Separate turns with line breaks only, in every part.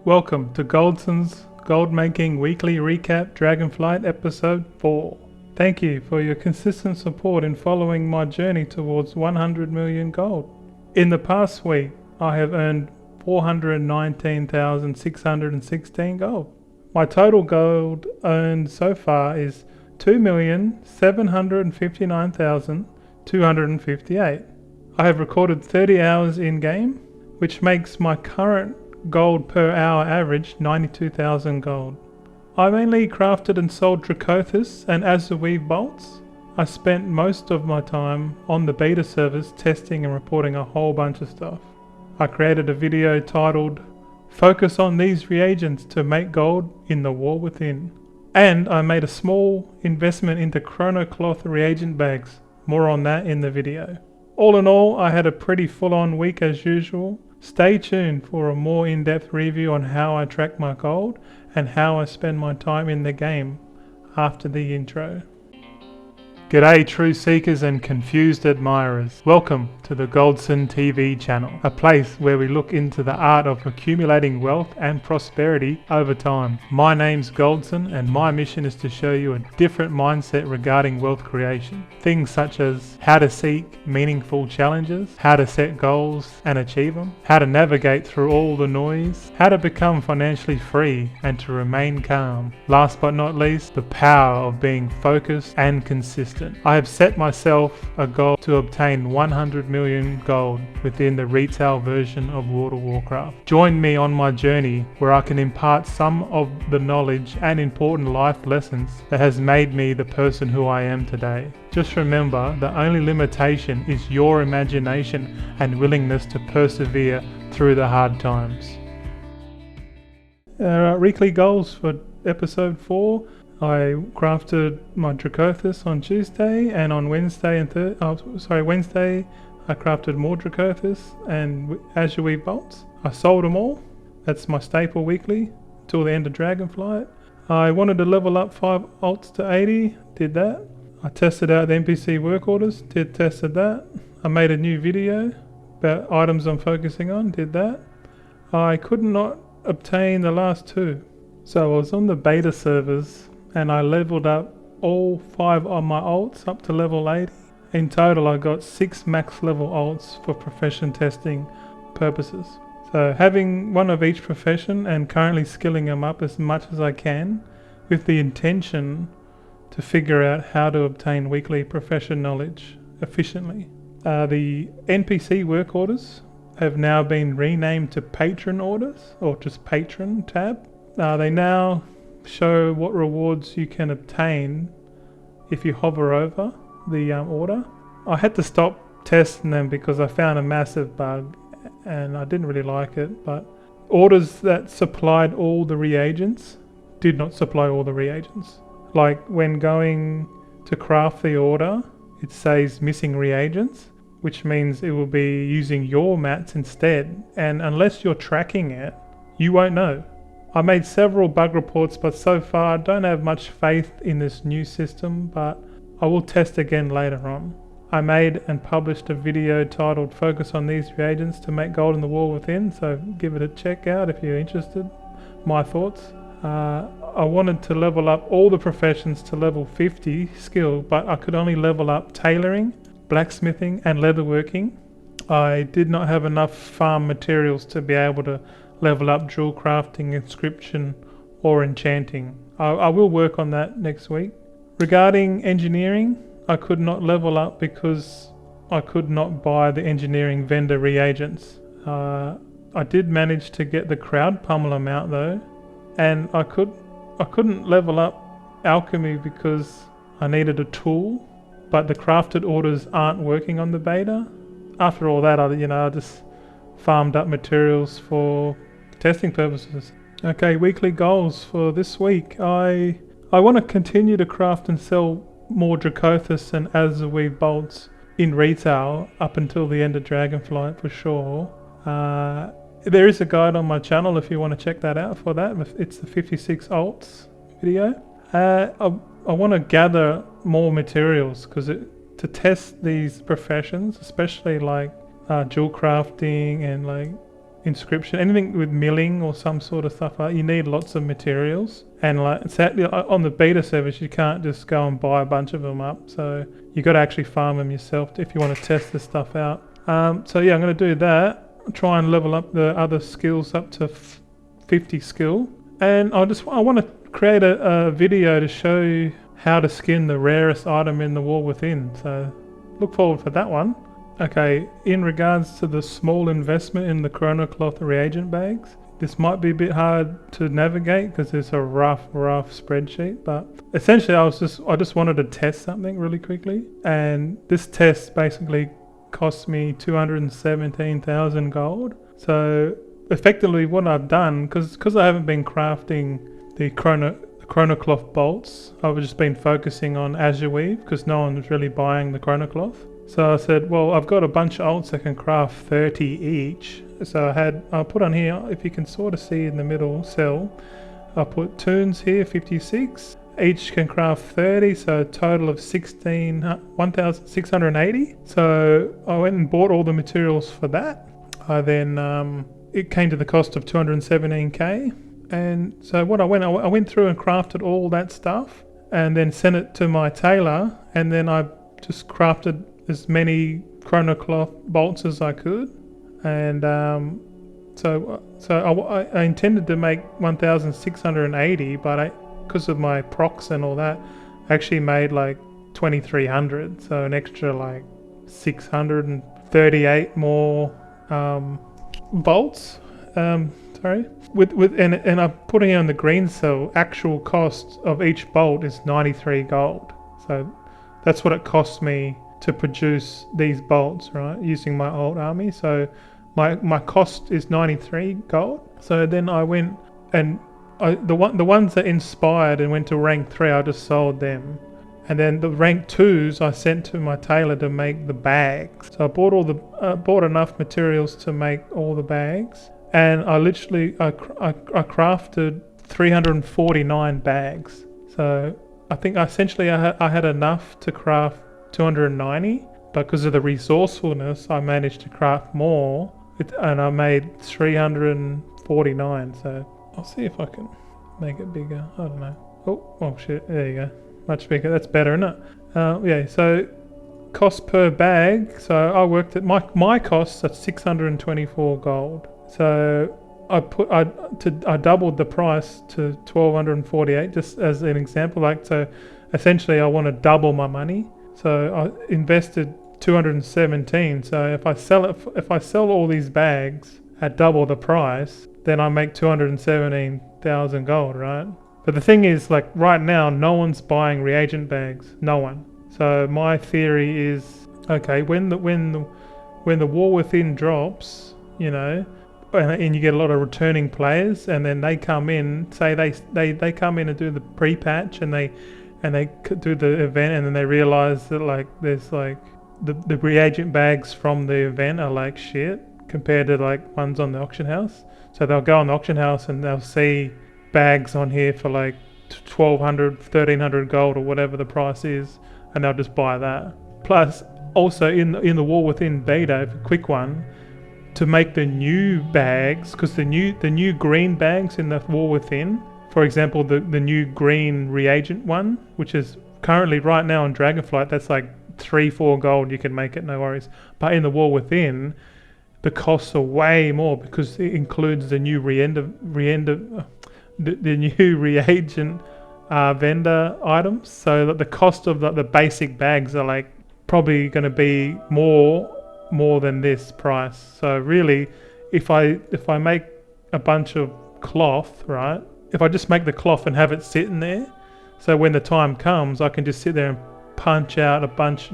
Welcome to Goldson's Gold Making Weekly Recap Dragonflight Episode 4. Thank you for your consistent support in following my journey towards 100 million gold. In the past week, I have earned 419,616 gold. My total gold earned so far is 2,759,258. I have recorded 30 hours in game, which makes my current gold per hour average 92,000 gold. I mainly crafted and sold Dracothis and Azurweave bolts. I spent most of my time on the beta servers testing and reporting a whole bunch of stuff. I created a video titled "Focus on these reagents to make gold in the War Within." And I made a small investment into Chronocloth reagent bags. More on that in the video. All in all, I had a pretty full-on week as usual. Stay tuned for a more in-depth review on how I track my gold and how I spend my time in the game after the intro. G'day true seekers and confused admirers. Welcome to the Goldson TV channel, a place where we look into the art of accumulating wealth and prosperity over time. My name's Goldson and my mission is to show you a different mindset regarding wealth creation. Things such as how to seek meaningful challenges, how to set goals and achieve them, how to navigate through all the noise, how to become financially free and to remain calm. Last but not least, the power of being focused and consistent. I have set myself a goal to obtain 100 million gold within the retail version of World of Warcraft. Join me on my journey where I can impart some of the knowledge and important life lessons that has made me the person who I am today. Just remember, the only limitation is your imagination and willingness to persevere through the hard times. Weekly goals for episode 4. I crafted my Dracothis on Tuesday, and on Wednesday Wednesday I crafted more Dracothis and Azurweave bolts. I sold them all. That's my staple weekly till the end of Dragonflight. I wanted to level up 5 alts to 80, did that. I tested out the NPC work orders, tested that. I made a new video about items I'm focusing on, did that. I could not obtain the last 2. So I was on the beta servers and I leveled up all 5 of my alts up to level 80. In total I got 6 max level alts for profession testing purposes. So having one of each profession and currently skilling them up as much as I can with the intention to figure out how to obtain weekly profession knowledge efficiently. The NPC work orders have now been renamed to patron orders, or just patron tab. They now show what rewards you can obtain if you hover over the order. I had to stop testing them because I found a massive bug and I didn't really like it, but orders that supplied all the reagents did not supply all the reagents. Like when going to craft the order, it says missing reagents, which means it will be using your mats instead, and unless you're tracking it, you won't know. I made several bug reports, but so far I don't have much faith in this new system, but I will test again later on. I made and published a video titled "Focus on these reagents to make gold in the War Within," so give it a check out if you're interested. My thoughts. I wanted to level up all the professions to level 50 skill, but I could only level up tailoring, blacksmithing and leatherworking. I did not have enough farm materials to be able to level up jewel crafting, inscription or enchanting. I will work on that next week. Regarding engineering, I could not level up because I could not buy the engineering vendor reagents. I did manage to get the crowd pummel amount though, and I couldn't level up alchemy because I needed a tool, but the crafted orders aren't working on the beta. After all that, I just farmed up materials for testing purposes. Okay, weekly goals for this week. I want to continue to craft and sell more Dracothis and Azurweave bolts in retail up until the end of Dragonflight for sure. There is a guide on my channel if you want to check that out for that. It's the 56 alts video. I want to gather more materials because to test these professions, especially like jewel crafting and like inscription, anything with milling or some sort of stuff like that, you need lots of materials. And like sadly, on the beta service, you can't just go and buy a bunch of them up. So you got to actually farm them yourself if you want to test this stuff out. So yeah, I'm going to do that. Try and level up the other skills up to 50 skill. And I want to create a video to show you how to skin the rarest item in the War Within. So look forward for that one. Okay, in regards to the small investment in the Chronocloth reagent bags, this might be a bit hard to navigate because it's a rough spreadsheet, but essentially I just wanted to test something really quickly, and this test basically cost me 217,000 gold. So effectively what I've done, because I haven't been crafting the Chronocloth bolts, I've just been focusing on Azure Weave because no one's really buying the Chronocloth. So I said, well, I've got a bunch of alts that can craft 30 each. So I'll put on here, if you can sort of see in the middle cell, I'll put tunes here, 56. Each can craft 30, so a total of 1,680. So I went and bought all the materials for that. I then, it came to the cost of 217k. And so what I went through and crafted all that stuff and then sent it to my tailor, and then I just crafted as many Chronocloth bolts as I could, and so I intended to make 1,680, but because of my procs and all that, I actually made like 2,300, so an extra like 638 more bolts. Sorry. And I'm putting it on the green cell. Actual cost of each bolt is 93 gold. So that's what it cost me to produce these bolts, right, using my old army. So my cost is 93 gold. So then I went and the ones that inspired and went to rank 3, I just sold them. And then the rank 2s I sent to my tailor to make the bags. So I bought enough materials to make all the bags, and I crafted 349 bags. So I think essentially I had enough to craft 290, but because of the resourcefulness I managed to craft more, and I made 349. So I'll see if I can make it bigger. I don't know. Oh shit, there you go. Much bigger. That's better, isn't it? Yeah, so cost per bag. So I worked at my costs at 624 gold. So I doubled the price to 1,248, just as an example. Like, so essentially I want to double my money. So I invested 217. So if I sell all these bags at double the price, then I make 217,000 gold, right? But the thing is, like right now, no one's buying reagent bags. No one. So my theory is, okay, when the War Within drops, you know, and you get a lot of returning players, and then they come in, say they come in and do the pre-patch, and they do the event, and then they realize that like there's like the reagent bags from the event are like shit compared to like ones on the auction house. So they'll go on the auction house and they'll see bags on here for like 1,200, 1,300 gold or whatever the price is, and they'll just buy that. Plus, also in the War Within beta, a quick one, to make the new bags, because the new green bags in the War Within, for example, the new green reagent one, which is currently right now on Dragonflight, that's like 3-4 gold, you can make it, no worries. But in the War Within, the costs are way more because it includes the new the new reagent vendor items. So that the cost of the basic bags are like probably going to be more than this price. So really, if I make a bunch of cloth, right? If I just make the cloth and have it sitting there, so when the time comes, I can just sit there and punch out a bunch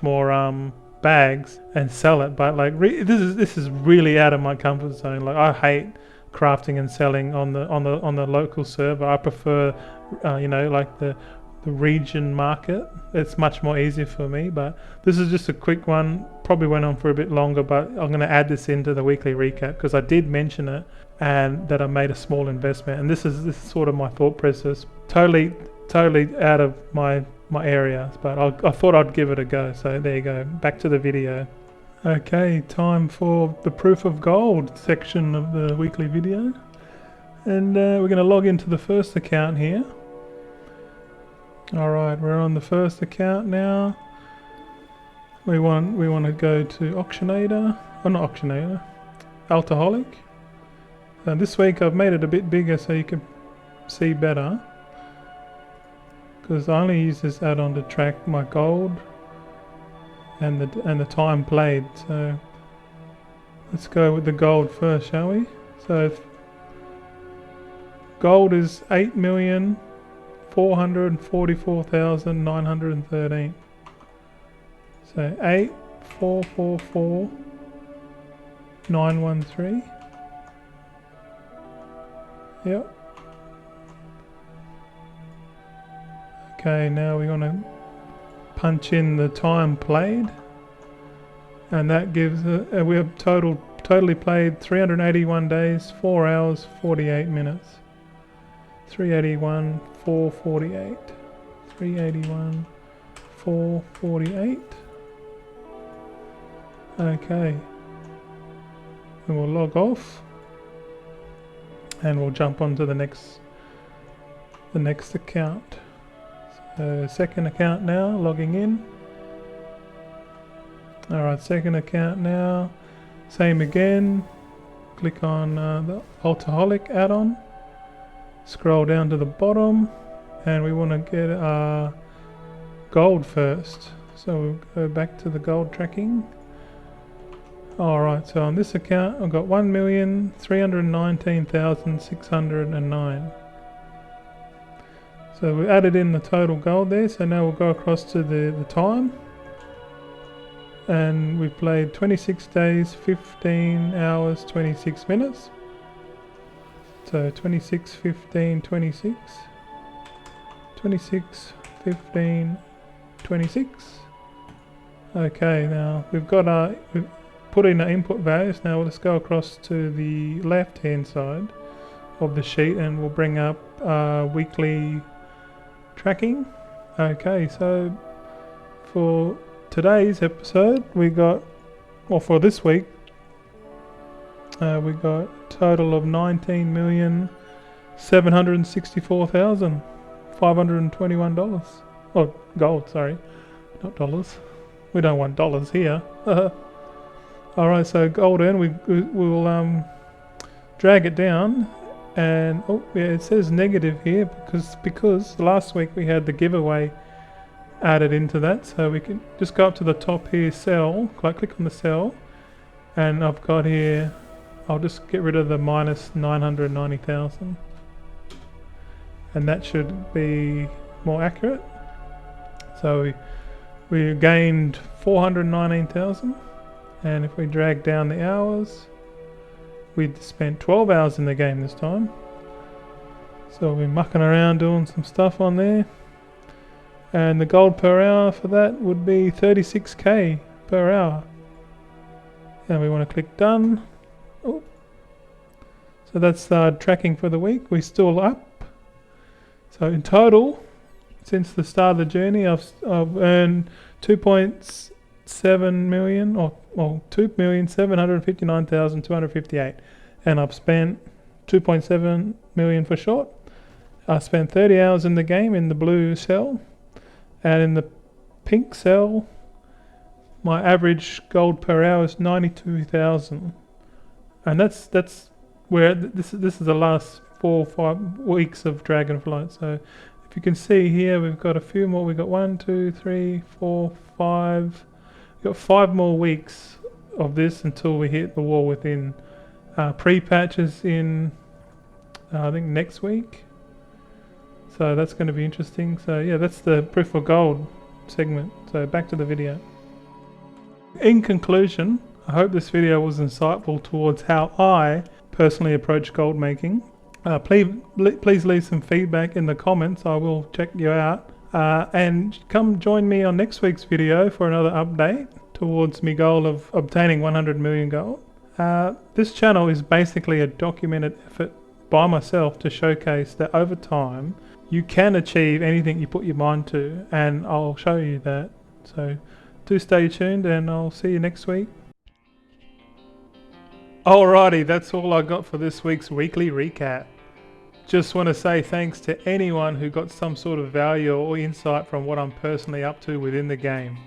more bags and sell it. But like this is really out of my comfort zone. Like I hate crafting and selling on the local server. I prefer like the region market. It's much more easier for me. But this is just a quick one. Probably went on for a bit longer, but I'm going to add this into the weekly recap because I did mention it and that I made a small investment. And this is sort of my thought process. Totally out of my area, but I thought I'd give it a go. So there you go. Back to the video. Okay, time for the proof of gold section of the weekly video. And we're going to log into the first account here. Alright, we're on the first account now. We want to go to Auctionator, or not Auctionator, Alcoholic. This week I've made it a bit bigger so you can see better, because I only use this add-on to track my gold and the time played. So let's go with the gold first, shall we? So gold is 8,444,913. So 8,444,913. Yep. Okay, now we're gonna punch in the time played, and that gives we have totally played 381 days, 4 hours, 48 minutes. 381, 448. 381, 448. Okay. And we'll log off, and we'll jump onto the next account. So second account now, logging in. Alright, second account now. Same again. Click on the Alcoholic add-on. Scroll down to the bottom, and we want to get our gold first. So we'll go back to the gold tracking. Alright, so on this account I've got 1,319,609. So we added in the total gold there, so now we'll go across to the time. And we've played 26 days, 15 hours, 26 minutes. So 26, 15, 26. 26, 15, 26. Okay, now we've put in our input values. Now let's go across to the left hand side of the sheet, and we'll bring up weekly tracking. Okay, so for today's episode we got, well, for this week we got a total of 19,764,521 dollars. Oh, gold, sorry, not dollars. We don't want dollars here. Alright, so gold in, we'll drag it down. And oh yeah, it says negative here because last week we had the giveaway added into that. So we can just go up to the top here, sell, click on the sell, and I've got here, I'll just get rid of the minus 990,000, and that should be more accurate. So we gained 419,000, and if we drag down the hours, we'd spent 12 hours in the game this time. So we'll be mucking around doing some stuff on there. And the gold per hour for that would be 36k per hour. And we want to click done. Oh. So that's tracking for the week. We're still up. So in total, since the start of the journey, I've earned 2.7 million, or 2,759,258, and I've spent 2.7 million for short. I spent 30 hours in the game in the blue cell, and in the pink cell my average gold per hour is 92,000, and that's where this is the last 4 or 5 weeks of Dragonflight. So if you can see here, we've got a few more. We've got 1, 2, 3, 4, 5. We've got 5 more weeks of this until we hit the wall within pre-patches in I think next week. So that's going to be interesting. So yeah, that's the proof of gold segment. So back to the video. In conclusion, I hope this video was insightful towards how I personally approach gold making. Please leave some feedback in the comments. I will check you out. And come join me on next week's video for another update towards my goal of obtaining 100 million gold. This channel is basically a documented effort by myself to showcase that over time you can achieve anything you put your mind to, and I'll show you that. So do stay tuned, and I'll see you next week. Alrighty, that's all I got for this week's weekly recap. Just want to say thanks to anyone who got some sort of value or insight from what I'm personally up to within the game.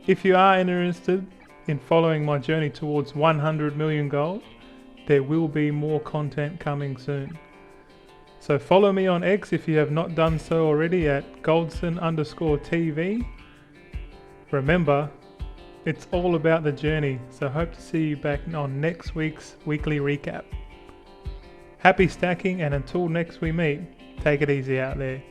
If you are interested in following my journey towards 100 million gold, there will be more content coming soon. So follow me on X if you have not done so already at Goldson_TV. Remember, it's all about the journey, so hope to see you back on next week's weekly recap. Happy stacking, and until next we meet, take it easy out there.